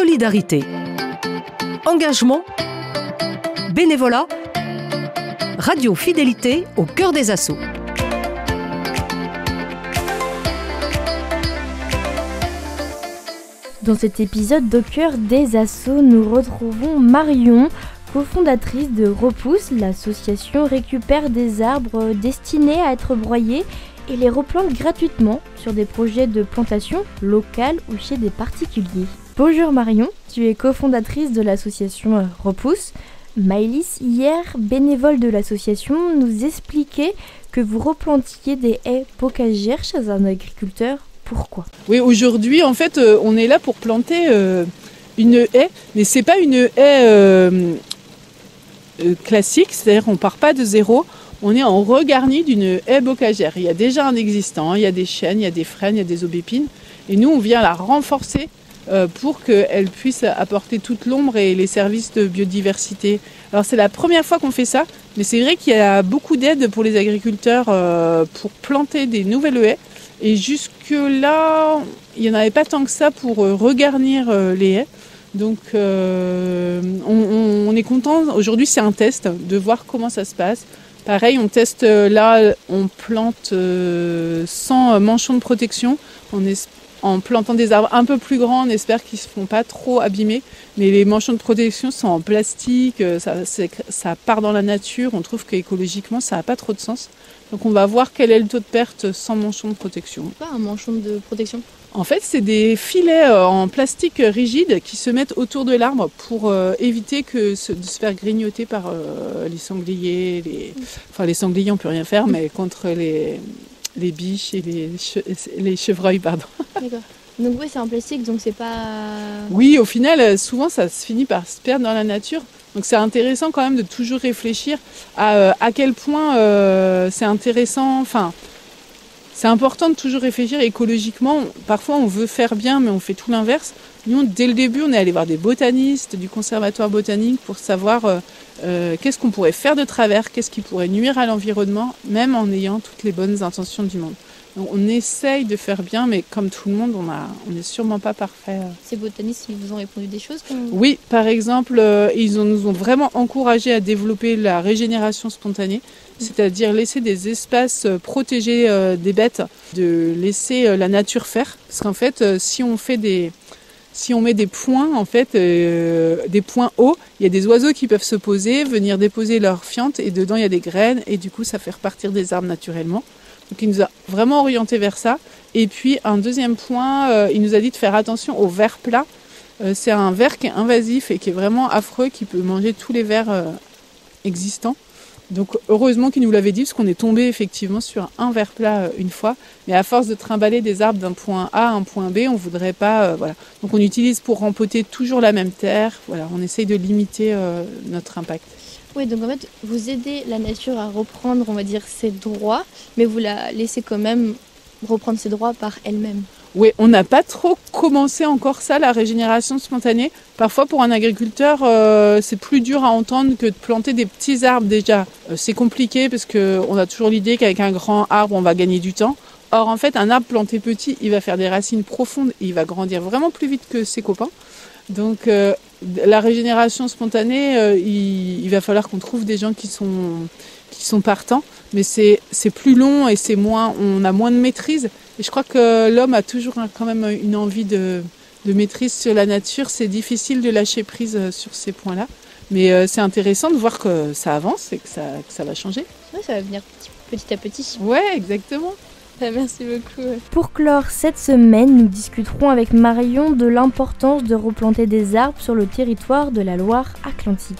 solidarité, engagement, bénévolat, Radio Fidélité au cœur des assauts. Dans cet épisode d'Au cœur des assauts, nous retrouvons Marion, cofondatrice de Repousse. L'association récupère des arbres destinés à être broyés et les replante gratuitement sur des projets de plantation locale ou chez des particuliers. Bonjour Marion, tu es cofondatrice de l'association Repousse. Maëlys, hier, bénévole de l'association, nous expliquait que vous replantiez des haies bocagères chez un agriculteur. Pourquoi ? Oui, aujourd'hui, en fait, on est là pour planter une haie, mais c'est pas une haie classique, c'est-à-dire on part pas de zéro, on est en regarni d'une haie bocagère. Il y a déjà un existant, il y a des chênes, il y a des frênes, il y a des aubépines, et nous, on vient la renforcer pour qu'elle puisse apporter toute l'ombre et les services de biodiversité. Alors c'est la première fois qu'on fait ça, mais c'est vrai qu'il y a beaucoup d'aides pour les agriculteurs pour planter des nouvelles haies. Et jusque-là, il n'y en avait pas tant que ça pour regarnir les haies. Donc on est content. Aujourd'hui, c'est un test de voir comment ça se passe. Pareil, on teste là, on plante sans manchon de protection. En plantant des arbres un peu plus grands, on espère qu'ils ne se font pas trop abîmer. Mais les manchons de protection sont en plastique, ça part dans la nature. On trouve qu'écologiquement, ça n'a pas trop de sens. Donc on va voir quel est le taux de perte sans manchon de protection. C'est quoi un manchon de protection ? En fait, c'est des filets en plastique rigide qui se mettent autour de l'arbre pour éviter de se faire grignoter par les sangliers. Enfin, les sangliers, on ne peut rien faire, mais contre les biches et les chevreuils, pardon. D'accord. Donc oui, c'est en plastique, donc c'est pas... Oui, au final, souvent, ça se finit par se perdre dans la nature. Donc c'est intéressant quand même de toujours réfléchir à quel point c'est intéressant. Enfin, c'est important de toujours réfléchir écologiquement. Parfois, on veut faire bien, mais on fait tout l'inverse. Nous, dès le début, on est allé voir des botanistes du conservatoire botanique pour savoir qu'est-ce qu'on pourrait faire de travers, qu'est-ce qui pourrait nuire à l'environnement, même en ayant toutes les bonnes intentions du monde. Donc, on essaye de faire bien, mais comme tout le monde, on n'est sûrement pas parfait. Ces botanistes, ils vous ont répondu des choses Oui, par exemple, ils nous ont vraiment encouragés à développer la régénération spontanée, c'est-à-dire laisser des espaces protégés des bêtes, de laisser la nature faire. Parce qu'en fait, si on met des points, en fait, des points hauts, il y a des oiseaux qui peuvent se poser, venir déposer leurs fientes, et dedans il y a des graines, et du coup ça fait repartir des arbres naturellement. Donc il nous a vraiment orientés vers ça. Et puis un deuxième point, il nous a dit de faire attention aux vers plats. C'est un ver qui est invasif et qui est vraiment affreux, qui peut manger tous les vers existants. Donc heureusement qu'il nous l'avait dit, parce qu'on est tombé effectivement sur un ver plat une fois. Mais à force de trimballer des arbres d'un point A à un point B, on ne voudrait pas... voilà. Donc on utilise pour rempoter toujours la même terre. Voilà, on essaye de limiter notre impact. Oui, donc en fait, vous aidez la nature à reprendre, on va dire, ses droits, mais vous la laissez quand même reprendre ses droits par elle-même. Oui, on n'a pas trop commencé encore ça, la régénération spontanée. Parfois, pour un agriculteur, c'est plus dur à entendre que de planter des petits arbres déjà. C'est compliqué parce qu'on a toujours l'idée qu'avec un grand arbre, on va gagner du temps. Or, en fait, un arbre planté petit, il va faire des racines profondes et il va grandir vraiment plus vite que ses copains. Donc, la régénération spontanée, il va falloir qu'on trouve des gens qui sont partants, mais c'est plus long et on a moins de maîtrise. Et je crois que l'homme a toujours quand même une envie de maîtrise sur la nature. C'est difficile de lâcher prise sur ces points-là, mais c'est intéressant de voir que ça avance et que ça va changer. Oui, ça va venir petit à petit. Ouais, exactement. Merci beaucoup. Pour clore cette semaine, nous discuterons avec Marion de l'importance de replanter des arbres sur le territoire de la Loire-Atlantique.